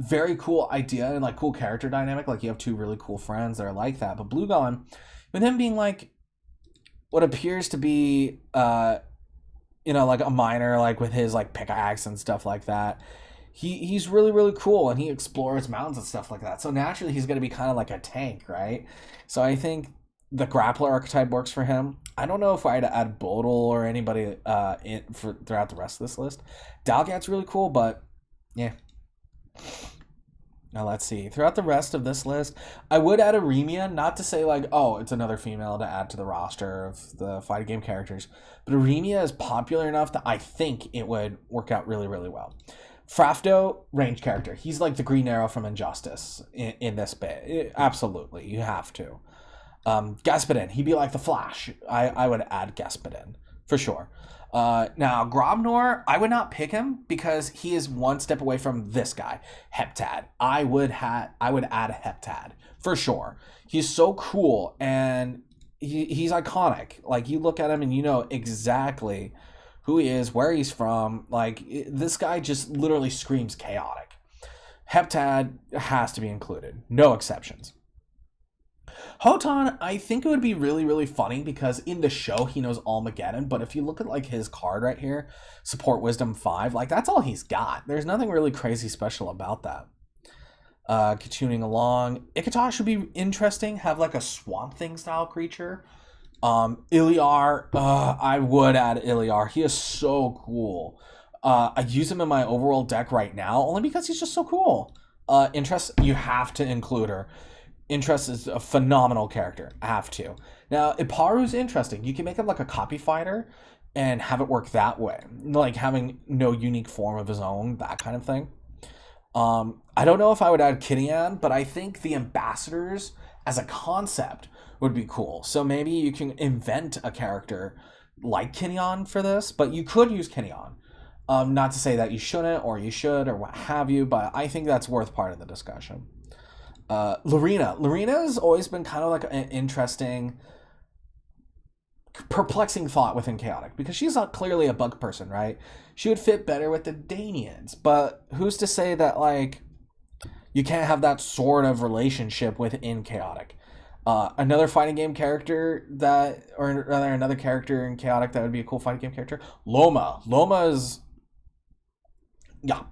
very cool idea and like cool character dynamic. Like you have two really cool friends that are like that. But Bluegon, with him being like what appears to be like a miner, like with his like pickaxe and stuff like that. He's really, really cool, and he explores mountains and stuff like that. So naturally, he's going to be kind of like a tank, right? So I think the grappler archetype works for him. I don't know if I had to add Bodil or anybody throughout the rest of this list. Dalgat's really cool, but yeah. Now let's see. Throughout the rest of this list, I would add Aremia, not to say like, oh, it's another female to add to the roster of the fighting game characters, but Aremia is popular enough that I think it would work out really, really well. Frafdo, range character. He's like the Green Arrow from Injustice in this bit. Absolutely, you have to. Gaspadin, he'd be like the Flash. I would add Gaspadin, for sure. Now, Grobnor, I would not pick him because he is one step away from this guy, Heptad. I would add Heptad, for sure. He's so cool, and he's iconic. Like, you look at him and you know exactly who he is, where he's from. Like, this guy just literally screams chaotic. Heptad has to be included. No exceptions. Hotan, I think it would be really, really funny because in the show he knows Armageddon, but if you look at like his card right here, support wisdom 5, like that's all he's got. There's nothing really crazy special about that. Continuing along, Ikatar should be interesting, have like a Swamp Thing style creature. Iliar, I would add Iliar. He is so cool. I use him in my overall deck right now only because he's just so cool. Interest, you have to include her. Interest is a phenomenal character. I have to. Now, Iparu's interesting. You can make him like a copy fighter and have it work that way. Like having no unique form of his own, that kind of thing. I don't know if I would add Kinian, but I think the ambassadors as a concept would be cool. So maybe you can invent a character like Kinian for this, but you could use Kinian. Not to say that you shouldn't or you should or what have you, but I think that's worth part of the discussion. Lorena has always been kind of like an interesting, perplexing thought within Chaotic because she's not clearly a bug person, right? She would fit better with the Danians, but who's to say that like you can't have that sort of relationship within Chaotic? Another fighting game character that, or rather another character in Chaotic that would be a cool fighting game character, Loma. Loma is, yeah,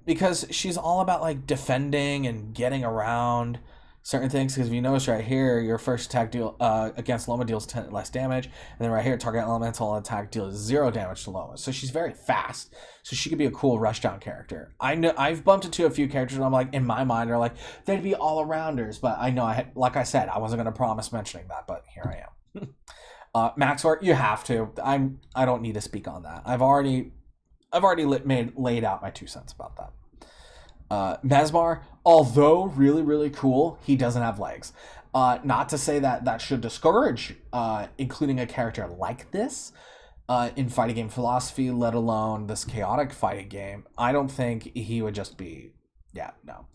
because she's all about like defending and getting around certain things. Because if you notice right here, your first attack deal against Loma deals 10 less damage, and then right here, target elemental attack deals 0 damage to Loma. So she's very fast. So she could be a cool rushdown character. I know I've bumped into a few characters, and I'm like, in my mind, are like they'd be all arounders, but I know like I said, I wasn't going to promise mentioning that, but here I am. Maxor, you have to. I don't need to speak on that. I've already laid out my 2 cents about that. Mesmar, although really, really cool, he doesn't have legs. Not to say that should discourage including a character like this in fighting game philosophy, let alone this chaotic fighting game. I don't think he would just be, no.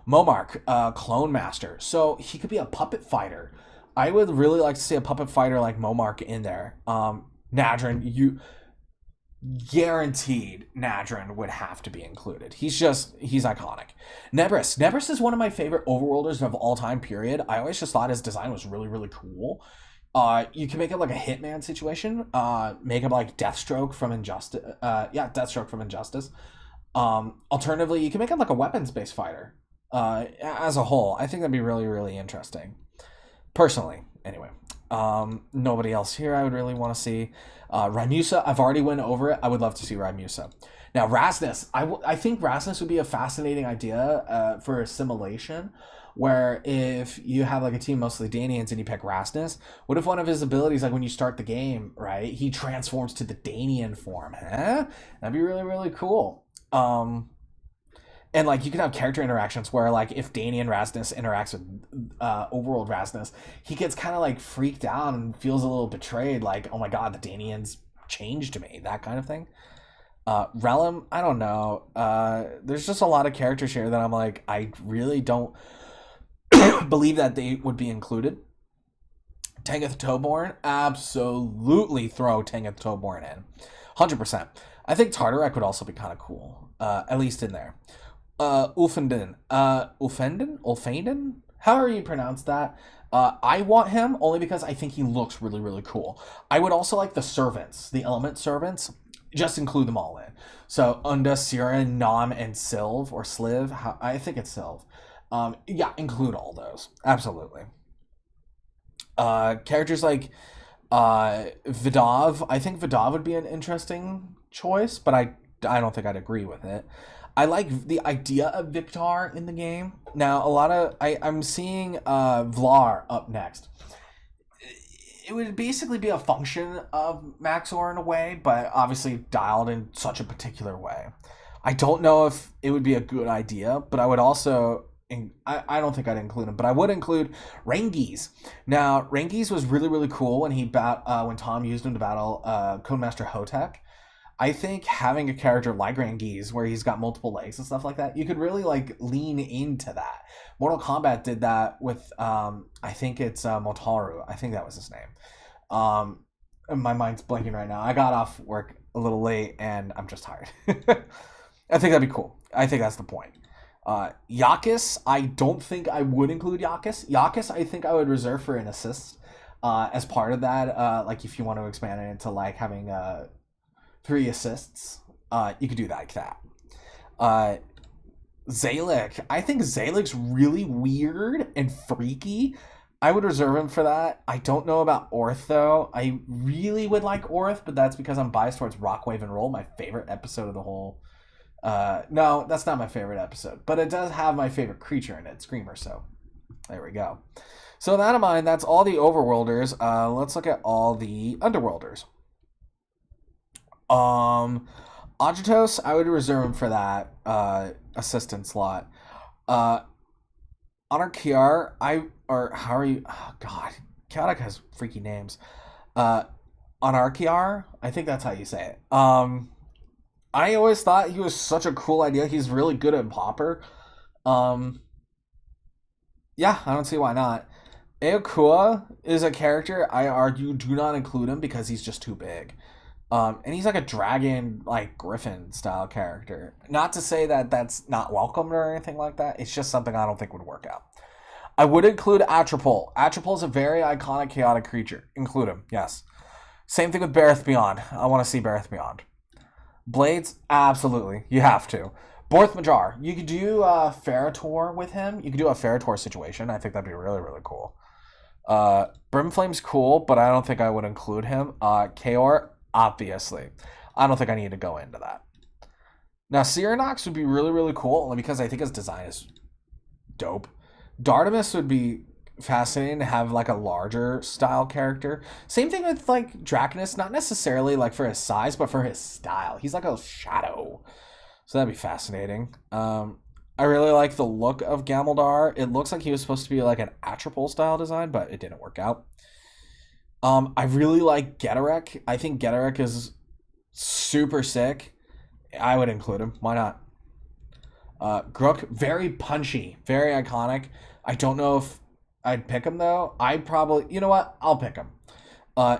Momark, Clone Master. So he could be a puppet fighter. I would really like to see a puppet fighter like Momark in there. Nadrin, guaranteed Nadrin would have to be included. He's iconic. Nebris is one of my favorite overworlders of all time, period. I always just thought his design was really, really cool. You can make it like a Hitman situation. Make him like Deathstroke from Injustice. Deathstroke from Injustice. Alternatively, you can make him like a weapons-based fighter. As a whole, I think that'd be really, really interesting. Personally, anyway. Nobody else here I would really want to see. Rymusa, I've already went over it. I would love to see Rymusa. Now, Rasnus. I think Rasnus would be a fascinating idea for assimilation, where if you have like a team mostly Danians and you pick Rasnus, what if one of his abilities, like when you start the game, right, he transforms to the Danian form? Huh? That'd be really, really cool. And like you can have character interactions where like if Danian Rasnus interacts with overworld Rasnus, he gets kind of like freaked out and feels a little betrayed, like, oh my god, the Danians changed me, that kind of thing. Relum, I don't know. There's just a lot of characters here that I'm like, I really don't believe that they would be included. Tangoth Toborn, absolutely throw Tangoth Toborn in. 100%. I think Tartarak would also be kind of cool, at least in there. Ulfenden. However you pronounce that. I want him only because I think he looks really, really cool. I would also like the servants, the element servants. Just include them all in. So Unda, Sira, Nam, and Sylv, or Sliv. I think it's Sylv. Include all those. Absolutely. Characters like Vidov. I think Vidov would be an interesting choice, but I don't think I'd agree with it. I like the idea of Viktar in the game. Now, I'm seeing Vlar up next. It would basically be a function of Maxor in a way, but obviously dialed in such a particular way. I don't know if it would be a good idea, but I would also... I don't think I'd include him, but I would include Rengiz. Now, Rengiz was really, really cool when Tom used him to battle Codemaster Hotek. I think having a character like Rengiz, where he's got multiple legs and stuff like that, you could really like lean into that. Mortal Kombat did that with, I think it's Motaru. I think that was his name. My mind's blanking right now. I got off work a little late and I'm just tired. I think that'd be cool. I think that's the point. Yakis, I don't think I would include Yakis. Yakis, I think I would reserve for an assist as part of that. Like if you want to expand it into like having 3 assists, you could do that like that. Zalik, I think Zalik's really weird and freaky. I would reserve him for that. I don't know about Orth though. I really would like Orth, but that's because I'm biased towards Rockwave and Roll, my favorite episode of the whole. No, that's not my favorite episode, but it does have my favorite creature in it, Screamer. So There we go. So with that in mind, that's all the overworlders. Let's look at all the underworlders. Agitos, I would reserve him for that assistant slot. Anarchiar, how are you? Oh, God, Chaotic has freaky names. Anarchiar, I think that's how you say it. I always thought he was such a cool idea. He's really good at Popper. Yeah, I don't see why not. Aokua is a character I argue do not include him because he's just too big. And he's like a dragon, like Griffin style character. Not to say that that's not welcomed or anything like that. It's just something I don't think would work out. I would include Atropol. Atropol is a very iconic chaotic creature. Include him, yes. Same thing with Bareth Beyond. I want to see Bareth Beyond. Blades, absolutely. You have to. Borth Majar. You could do a Ferrator with him. You could do a Ferrator situation. I think that'd be really, really cool. Brimflame's cool, but I don't think I would include him. Kaor, obviously. I don't think I need to go into that. Now, Cyronox would be really, really cool, only because I think his design is dope. Dardamus would be fascinating to have like a larger style character. Same thing with like Draconus, not necessarily like for his size, but for his style. He's like a shadow. So that'd be fascinating. I really like the look of Gamildar. It looks like he was supposed to be like an Atropol style design, but it didn't work out. I really like Getarek. I think Getarek is super sick. I would include him. Why not? Grook, very punchy, very iconic. I don't know if I'd pick him though. I'd probably, you know what? I'll pick him.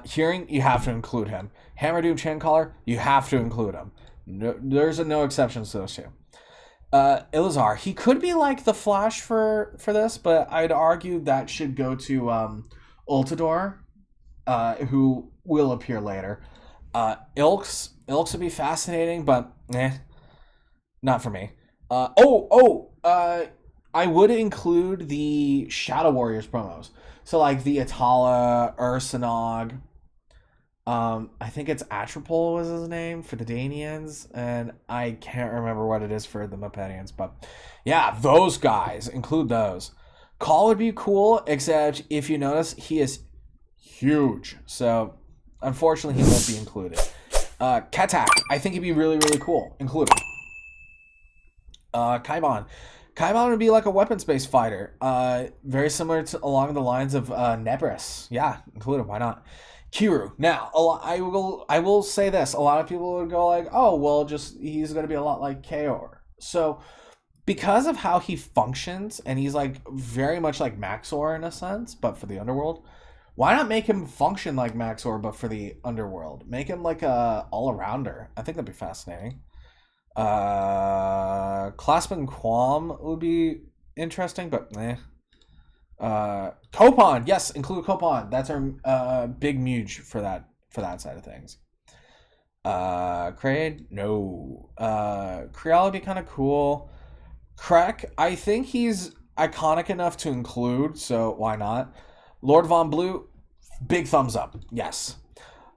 Hearing, you have to include him. Hammerdoom Chaincaller, you have to include him. No, there's no exceptions to those two. Ilizar, he could be like the Flash for this, but I'd argue that should go to Ultador, who will appear later. Ilks would be fascinating, but not for me. I would include the Shadow Warriors promos. So like the Atala, Ursanog, I think it's Atropol was his name for the Danians, and I can't remember what it is for the Mopedians, but yeah, those guys, include those. Call would be cool, except if you notice, he is huge, so unfortunately he won't be included. Katak, I think he'd be really, really cool. Include him. Kaimon. Kaimon would be like a weapons-based fighter. Very similar to along the lines of Nebris. Yeah, include him. Why not? Kiru. Now, I will say this. A lot of people would go like, oh, well, just he's going to be a lot like Kaor. So, because of how he functions, and he's like very much like Maxor in a sense, but for the underworld, why not make him function like Maxor, but for the underworld? Make him like a all-arounder. I think that'd be fascinating. Claspin Qualm would be interesting, but Copon, yes, include Copon. That's our big muge for that side of things. Kraid, no. Krial would be kind of cool. Krek, I think he's iconic enough to include, so why not? Lord Von Blue, big thumbs up, yes.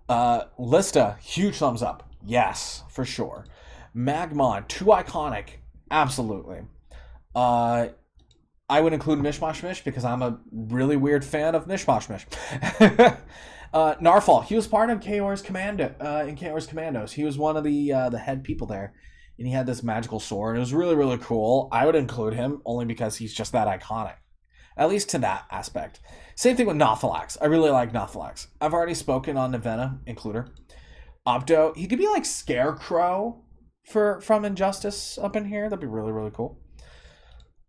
Lista, huge thumbs up, yes, for sure. Magmon, too iconic, absolutely. I would include Mishmash Mish because I'm a really weird fan of Mishmash Mish. Narfall, he was part of Kaor's commando in Kaor's Commandos. He was one of the head people there, and he had this magical sword. It was really, really cool. I would include him only because he's just that iconic, at least to that aspect. Same thing with Nothalax. I really like Nothalax. I've already spoken on Navena, include her. Opto, he could be like Scarecrow from Injustice up in here. That'd be really, really cool.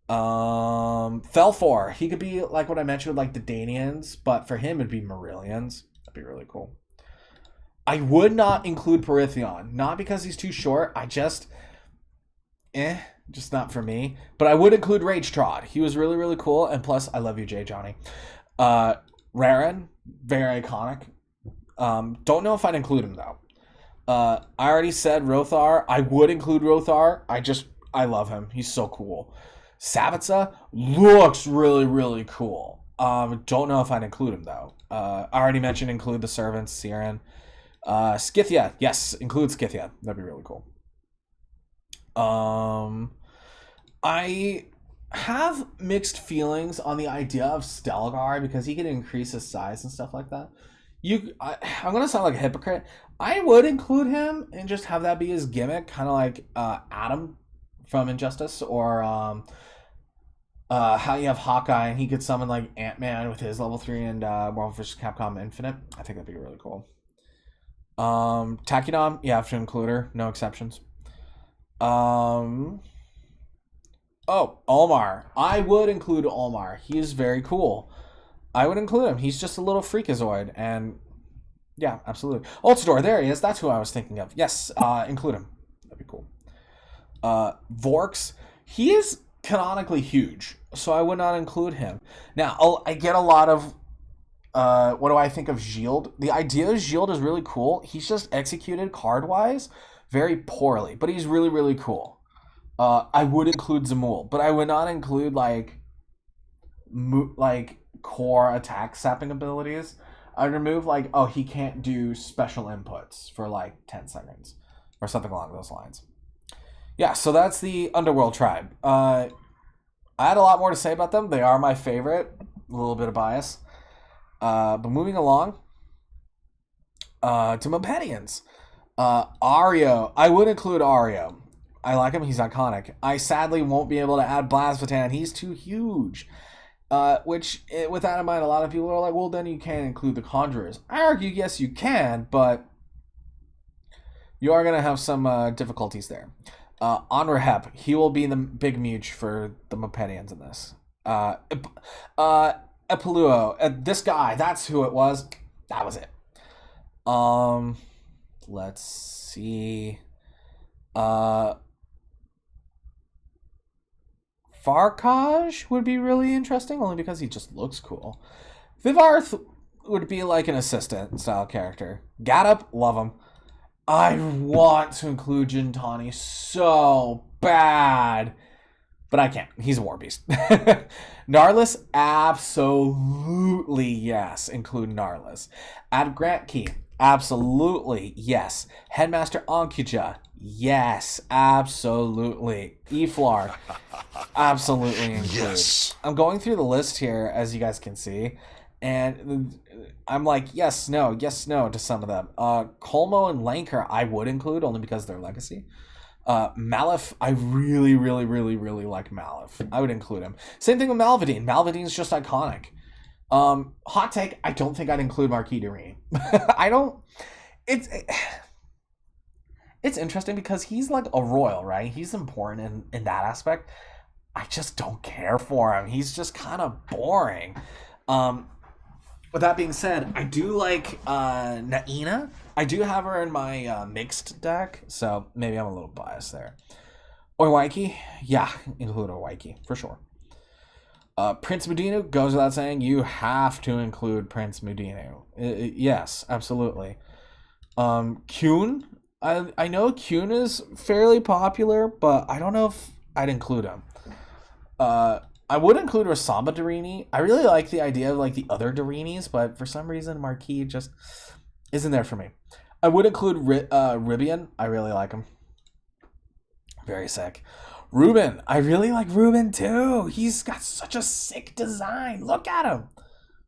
Felfor, he could be like what I mentioned with like the Danians, but for him it'd be Marillions. That'd be really cool. I would not include Perithion, not because he's too short. Just not for me. But I would include Rage Trod. He was really, really cool, and plus I love you, Jay Johnny. Raren, very iconic. Don't know if I'd include him though. I already said Rothar. I would include Rothar. I love him. He's so cool. Savitza looks really, really cool. Don't know if I'd include him though. I already mentioned include the servants, Siren. Scythia, yes, include Scythia. That'd be really cool. I have mixed feelings on the idea of Stelgar because he can increase his size and stuff like that. I'm gonna sound like a hypocrite. I would include him and just have that be his gimmick, kind of like Adam from Injustice, or how you have Hawkeye and he could summon like Ant-Man with his level 3 and Marvel vs. Capcom Infinite. I think that'd be really cool. Takidom, you have to include her, no exceptions. Oh, Olmar. I would include Olmar. He is very cool. I would include him. He's just a little freakazoid, and yeah, absolutely. Ultador, there he is. That's who I was thinking of. Yes, include him. That'd be cool. Vorks, he is canonically huge, so I would not include him. Now, I get a lot of what do I think of Shield? The idea of Shield is really cool. He's just executed card-wise very poorly, but he's really, really cool. I would include Zamul, but I would not include like core attack sapping abilities. I'd remove like, oh, he can't do special inputs for like 10 seconds or something along those lines. Yeah, so that's the Underworld tribe. I had a lot more to say about them. They are my favorite. A little bit of bias. But moving along to Mopedians. Ario. I would include Ario. I like him. He's iconic. I sadly won't be able to add Blasphatan. He's too huge. With that in mind, a lot of people are like, well, then you can't include the Conjurers. I argue, yes, you can, but you are going to have some difficulties there. Onrahep, he will be the big mute for the Mopedians in this. Epiluo, this guy, that's who it was. That was it. Let's see. Farkaj would be really interesting, only because he just looks cool. Vivarth would be like an assistant style character. Gadup, love him. I want to include Gintani so bad, but I can't. He's a war beast. Gnarlus, absolutely yes. Include Gnarlus. Add Grant Key, absolutely yes. Headmaster Ankuja, yes, absolutely. Eflar, absolutely include. Yes. I'm going through the list here, as you guys can see, and I'm like, yes, no to some of them. Colmo and Lanker, I would include only because they're legacy. Malif, I really, really, really, really like Malif. I would include him. Same thing with Malvadine. Malvadine's just iconic. Hot take, I don't think I'd include Marquis de Rene. I don't... It's interesting because he's like a royal, right? He's important in that aspect. I just don't care for him. He's just kind of boring. With that being said, I do like Naina. I do have her in my mixed deck, so maybe I'm a little biased there. Oiwaiki, yeah, include Oiwaiki, for sure. Prince Mudinu, goes without saying, you have to include Prince Mudinu. Yes, absolutely. Kyun, I know Kyun is fairly popular, but I don't know if I'd include him. I would include Rasamba Darini. I really like the idea of like the other Darinis, but for some reason Marquis just isn't there for me. I would include Ribian. I really like him. Very sick. Ruben. I really like Ruben too. He's got such a sick design. Look at him.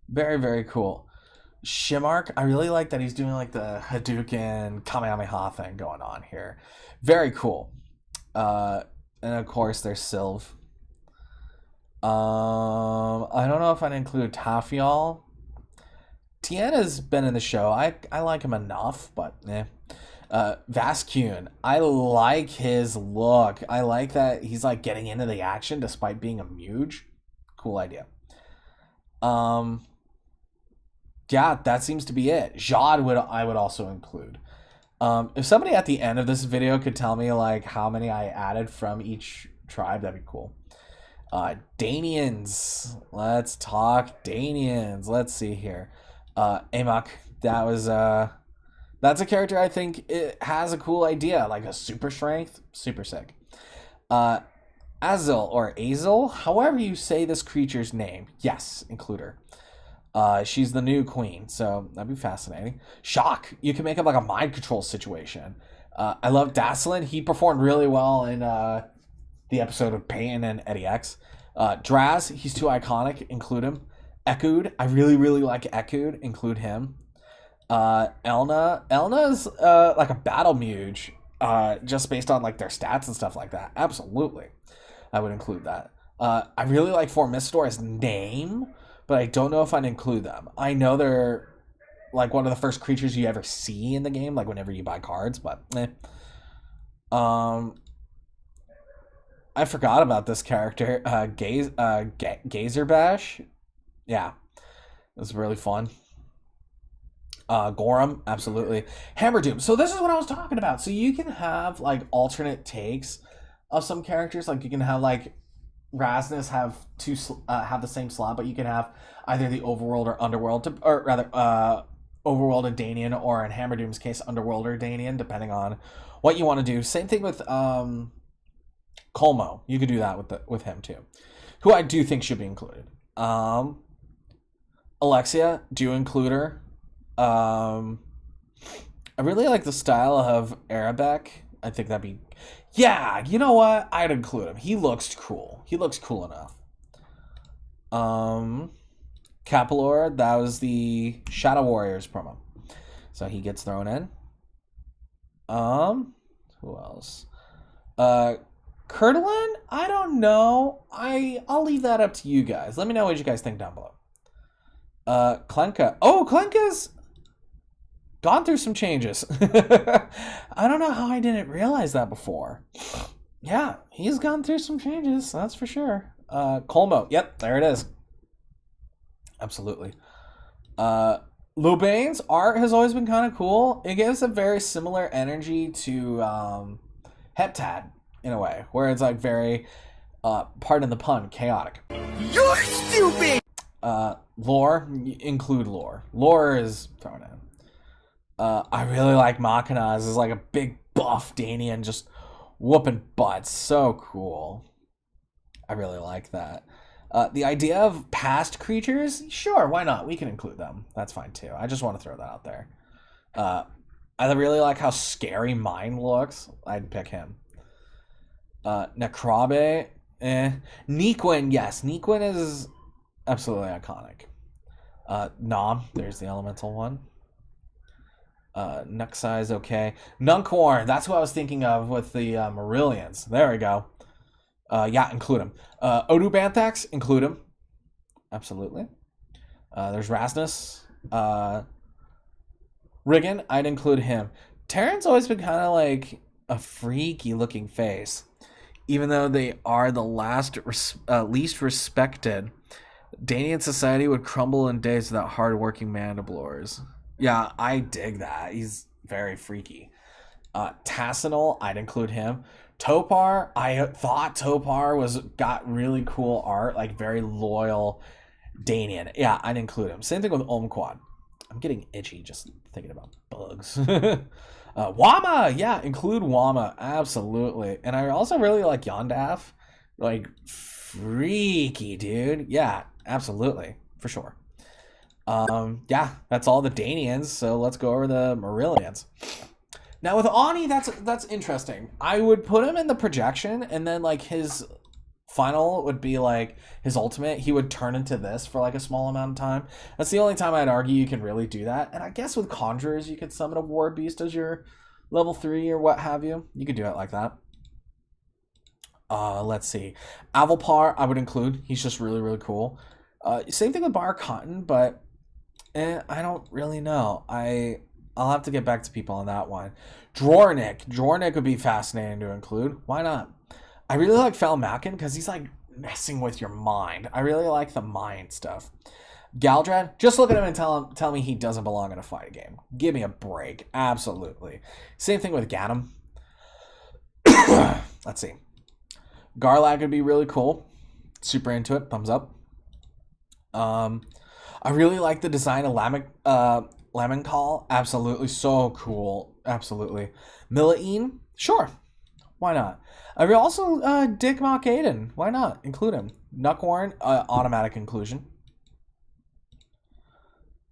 Very, very cool. Shimark. I really like that he's doing like the Hadouken Kamehameha thing going on here. Very cool. And of course there's Sylv. I don't know if I'd include Tafial. Tiana's been in the show. I like him enough, but eh. Vascune. I like his look. I like that he's like getting into the action despite being a muge. Cool idea. Yeah, that seems to be it. Jad I would also include. If somebody at the end of this video could tell me like how many I added from each tribe, that'd be cool. Danians. Let's talk Danians. Let's see here. Amok. That's a character I think it has a cool idea, like a super strength, super sick. Azil or Azel, however you say this creature's name. Yes, include her. She's the new queen, so that'd be fascinating. Shock. You can make up like a mind control situation. I love Daslin. He performed really well in the episode of Payne and Eddie X. Draz, he's too iconic, include him. Echoed, I really, really like Echoed, include him. Elna's like a battle mage, just based on like their stats and stuff like that. Absolutely, I would include that. I really like Formistor's name, but I don't know if I'd include them. I know they're like one of the first creatures you ever see in the game, like whenever you buy cards, but I forgot about this character. Gazer Bash. Yeah, it was really fun. Gorham, absolutely. Hammerdoom. So this is what I was talking about. So you can have like alternate takes of some characters. Like you can have like Rasnus have have the same slot, but you can have either the overworld or underworld, or rather, overworld and Danian, or in Hammerdoom's case, underworld or Danian, depending on what you want to do. Same thing with Colmo. You could do that with him too, who I do think should be included. Alexia, do include her. I really like the style of Arabeck. I think that'd be, yeah. You know what? I'd include him. He looks cool. He looks cool enough. Capalor, that was the Shadow Warriors promo, so he gets thrown in. Who else? Kurtulin? I don't know. I'll leave that up to you guys. Let me know what you guys think down below. Klenka. Oh, Klenka's gone through some changes. I don't know how I didn't realize that before. Yeah, he's gone through some changes, that's for sure. Colmo. Yep, there it is. Absolutely. Lubane's art has always been kind of cool. It gives a very similar energy to Heptad in a way, where it's like very, pardon the pun, chaotic. You're stupid! Lore, include Lore. Lore is thrown in. I really like Machinaz. It's like a big buff Danian just whooping butts. So cool. I really like that. The idea of past creatures, sure, why not? We can include them. That's fine too. I just want to throw that out there. I really like how scary Mine looks. I'd pick him. Necrobe, Nequin, yes. Nequin is absolutely iconic. Nom, there's the elemental one. Nuxai is okay. Nuncorn, that's what I was thinking of with the Marillions. There we go. Yeah, include him. Odu Banthax, include him. Absolutely. There's Rasnus. Riggin, I'd include him. Terran's always been kind of like a freaky looking face. Even though they are the least respected, Danian society would crumble in days without hardworking mandiblores. Yeah, I dig that. He's very freaky. Tassinal, I'd include him. Topar, I thought Topar got really cool art, like very loyal Danian. Yeah, I'd include him. Same thing with Omquad. I'm getting itchy just thinking about bugs. Wama, yeah, include Wama, absolutely. And I also really like Yondaf, like freaky dude. Yeah, absolutely, for sure. Yeah, that's all the Danians. So let's go over the Marillions. Now with Ani, that's interesting. I would put him in the projection, and then like his final would be like his ultimate. He would turn into this for like a small amount of time. That's the only time I'd argue you can really do that. And I guess with Conjurers, you could summon a War Beast as your level 3 or what have you. You could do it like that. Let's see. Avalpar, I would include. He's just really, really cool. Same thing with Bar Cotton, but I don't really know. I'll have to get back to people on that one. Drornik would be fascinating to include. Why not? I really like Falmakin because he's like messing with your mind. I really like the mind stuff. Galdrad, just look at him and tell me he doesn't belong in a fighting game. Give me a break. Absolutely. Same thing with Ganem. Let's see. Garlag would be really cool. Super into it. Thumbs up. I really like the design of Lamencall. Absolutely. So cool. Absolutely. Milaine? Sure. Why not? I mean, also Dick Mock Aiden. Why not? Include him. Nuckwarn, automatic inclusion.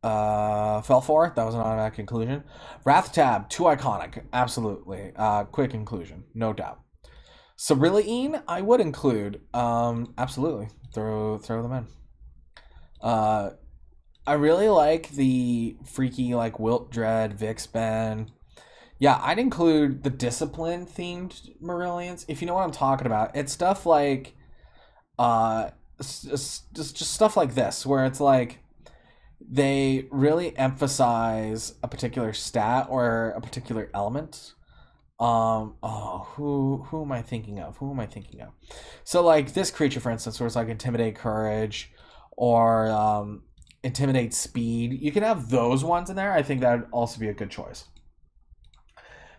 Felfor, that was an automatic inclusion. Wrathtab, too iconic. Absolutely. Quick inclusion. No doubt. Cerulean, I would include. Absolutely. Throw them in. Uh, I really like the freaky like Wilt Dread, Vixben. Yeah, I'd include the discipline themed Marillions. If you know what I'm talking about, it's stuff like just stuff like this where it's like they really emphasize a particular stat or a particular element. Who am I thinking of? So like this creature, for instance, where it's like intimidate courage or intimidate speed. You can have those ones in there. I think that would also be a good choice.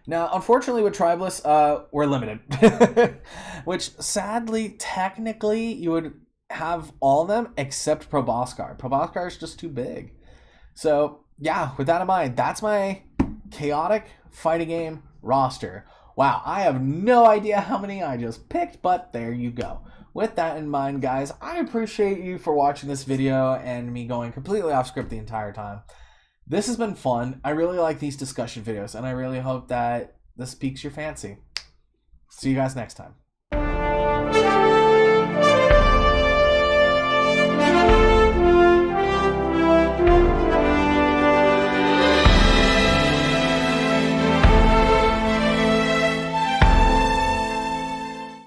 Now, unfortunately, with Tribeless, we're limited. Which, sadly, technically, you would have all of them except Proboscar. Proboscar is just too big. So, yeah, with that in mind, that's my chaotic fighting game roster. Wow, I have no idea how many I just picked, but there you go. With that in mind, guys, I appreciate you for watching this video and me going completely off script the entire time. This has been fun. I really like these discussion videos, and I really hope that this piques your fancy. See you guys next time.